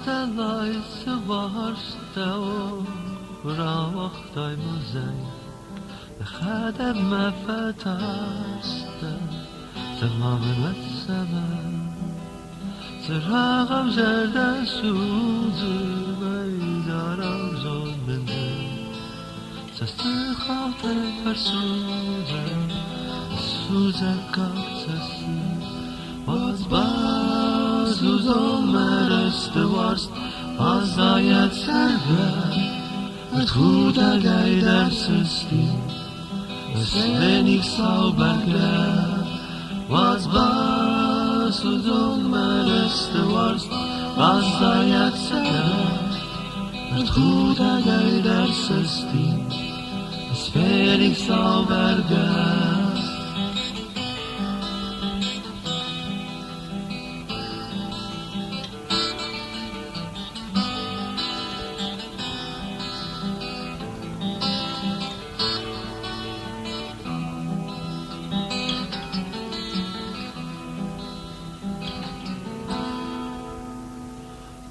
Stelaise varste og rakta I muzej خدم ما فتشته تمام السماء سراغم زرده سوزی بیدارم زون منده سستی خاطر فرسوزه سوزه کارتسی باز سوزم مرسته وارست باز داید سرگه Het goede geider system, es wenig sauberkeit, was du dummerste warst, was da jetzt erklärt. Het goede geider system, es wenig sauberkeit.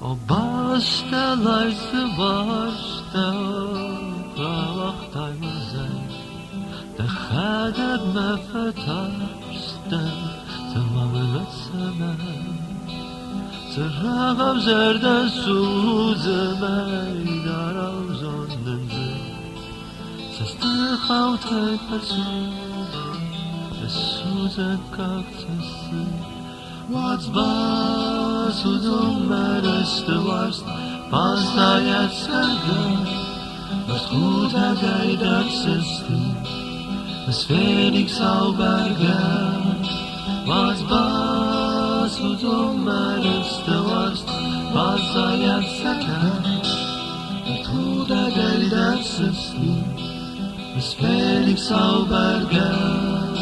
O bastelaise varste rakta I muzej de khadab ma fataste tamam السماء سراغم زرده سوزه بیدارم زندنده سسته خاطر فرسوزه سوزه کاکتسی Wat du dummerste warst, was da jetzt ergönnt. Das gute Geidersystem, es wenig sauberkeit. Was du dummerste warst, was da jetzt ergönnt. Das gute Geidersystem, es wenig sauberkeit.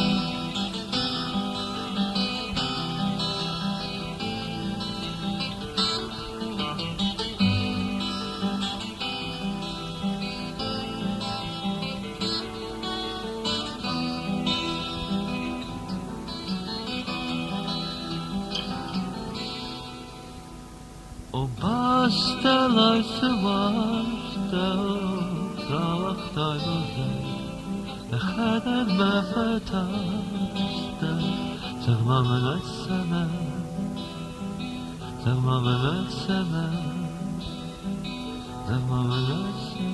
O bastelaise varste rakta I muzej de khadab ma fataste tamam السماء tamam السماء tamam السماء